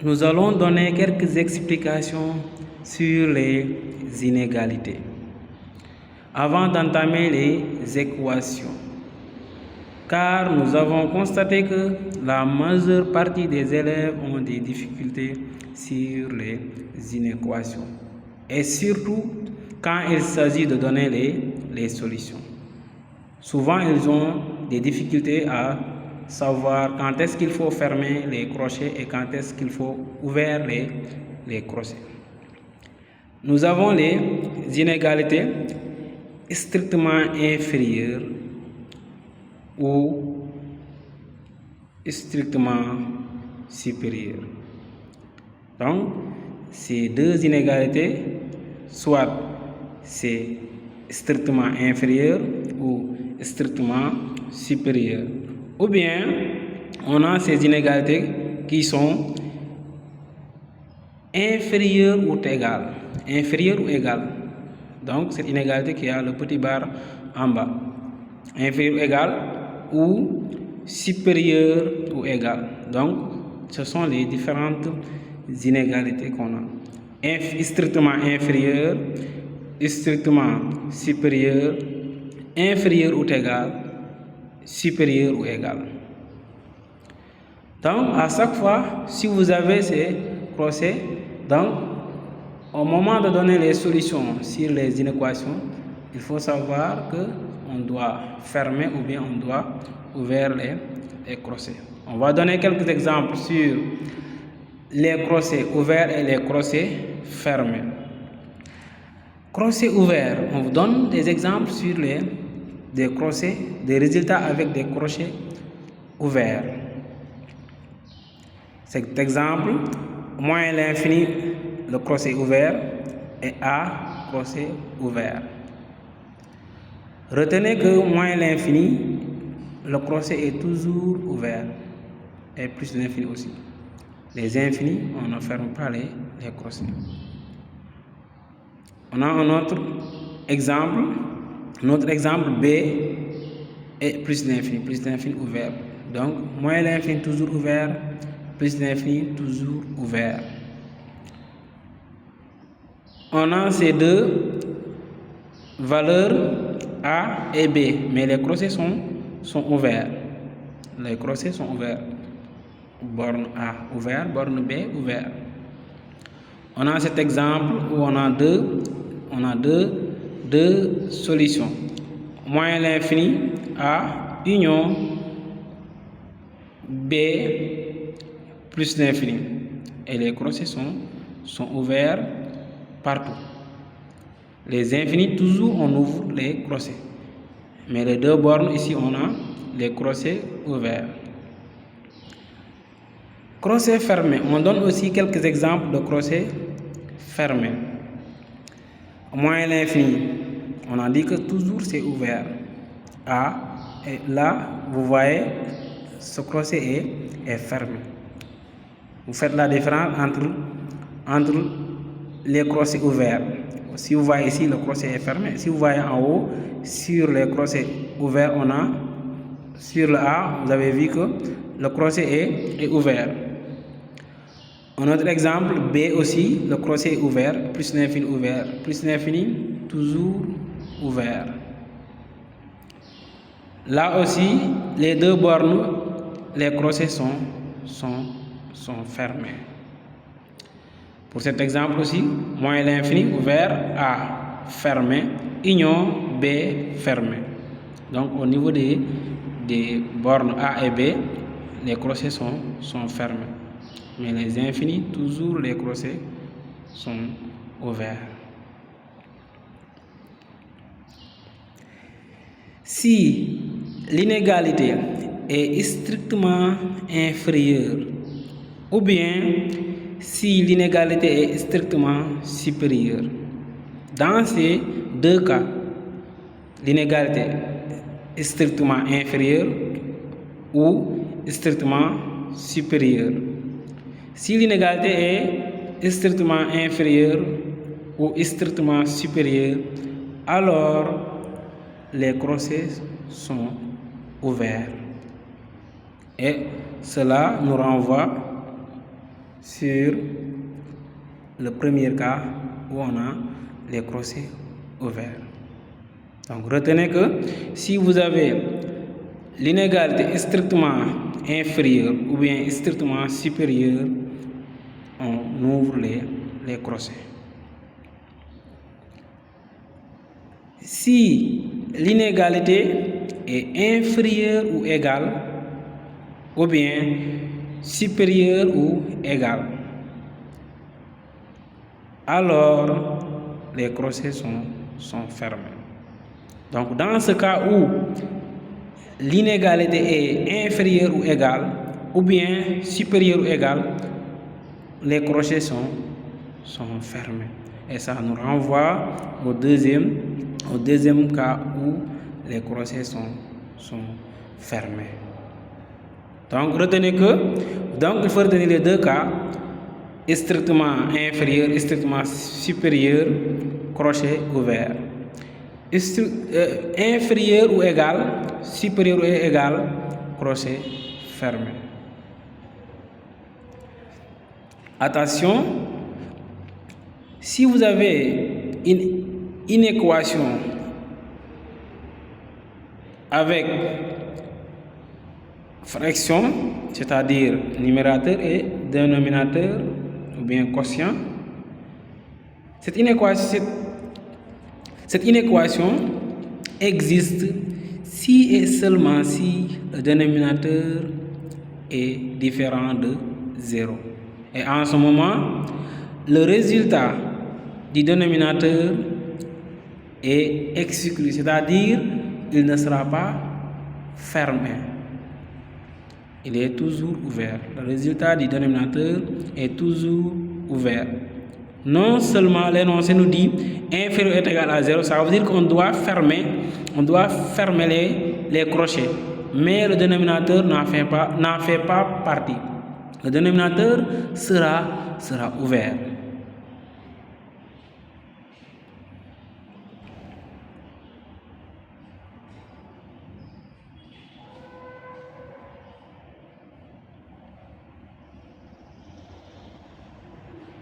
Nous allons donner quelques explications sur les inégalités. Avant d'entamer les équations, car nous avons constaté que la majeure partie des élèves ont des difficultés sur les inéquations, et surtout quand il s'agit de donner les solutions. Souvent, ils ont des difficultés à savoir quand est-ce qu'il faut fermer les crochets et quand est-ce qu'il faut ouvrir les crochets. Nous avons les inégalités strictement inférieures ou strictement supérieures. Donc, ces deux inégalités, soit c'est strictement inférieur ou strictement supérieur. Ou bien, on a ces inégalités qui sont inférieures ou égales. Inférieures ou égales. Donc, cette inégalité qui a le petit bar en bas. Inférieur ou égal ou supérieur ou égal. Donc, ce sont les différentes inégalités qu'on a. Strictement inférieur, strictement supérieur, inférieur ou égal, supérieur ou égal. Donc, à chaque fois, si vous avez ces crochets, donc, au moment de donner les solutions sur les inéquations, il faut savoir que on doit fermer ou bien on doit ouvrir les crochets. On va donner quelques exemples sur les crochets ouverts et les crochets fermés. Crochets ouverts, on vous donne des exemples sur des crochets, des résultats avec des crochets ouverts. Cet exemple, moins l'infini, le crochet ouvert, et A, crochet ouvert. Retenez que moins l'infini, le crochet est toujours ouvert, et plus l'infini aussi. Les infinis, on ne ferme pas les crochets. On a un autre exemple. Notre exemple B est plus l'infini ouvert. Donc, moins l'infini toujours ouvert, plus l'infini toujours ouvert. On a ces deux valeurs A et B, mais les crochets sont ouverts. Les crochets sont ouverts. Borne A ouvert, borne B ouvert. On a cet exemple où on a deux solutions. Moins l'infini A union B plus l'infini. Et les crochets sont ouverts partout. Les infinis, toujours on ouvre les crochets. Mais les deux bornes, ici on a les crochets ouverts. Crochet fermé. On donne aussi quelques exemples de crochets fermés. Moins l'infini, on a dit que toujours c'est ouvert. A, et là, vous voyez, ce crochet est fermé. Vous faites la différence entre les crochets ouverts. Si vous voyez ici, le crochet est fermé. Si vous voyez en haut, sur les crochets ouverts, on a, sur le A, vous avez vu que le crochet est ouvert. Un autre exemple, B aussi, le crochet est ouvert, plus l'infini ouvert, plus l'infini toujours ouvert. Là aussi, les deux bornes, les crochets sont fermés. Pour cet exemple aussi, moins l'infini ouvert, A fermé, union B fermé. Donc au niveau des bornes A et B, les crochets sont fermés. Mais les infinis, toujours les crochets sont ouverts. Si l'inégalité est strictement inférieure, ou bien si l'inégalité est strictement supérieure, dans ces deux cas, l'inégalité est strictement inférieure ou strictement supérieure. Si l'inégalité est strictement inférieure ou strictement supérieure, alors les crochets sont ouverts. Et cela nous renvoie sur le premier cas où on a les crochets ouverts. Donc retenez que si vous avez l'inégalité strictement inférieure ou bien strictement supérieure, on ouvre les crochets. Si l'inégalité est inférieure ou égale, ou bien supérieure ou égale, alors les crochets sont fermés. Donc dans ce cas où l'inégalité est inférieure ou égale, ou bien supérieure ou égale, les crochets sont fermés. Et ça nous renvoie au deuxième cas où les crochets sont fermés. Donc retenez il faut retenir les deux cas, strictement inférieur et strictement supérieur, crochet ouvert. Inférieur ou égal, supérieur ou égal, crochet fermé. Attention, si vous avez une équation avec fraction, c'est-à-dire numérateur et dénominateur, ou bien quotient, cette inéquation existe si et seulement si le dénominateur est différent de 0. Et en ce moment, le résultat du dénominateur est exclu, c'est-à-dire il ne sera pas fermé. Il est toujours ouvert. Le résultat du dénominateur est toujours ouvert. Non seulement l'énoncé nous dit inférieur est égal à 0, ça veut dire qu'on doit fermer les crochets. Mais le dénominateur n'en fait pas partie. Le dénominateur sera ouvert.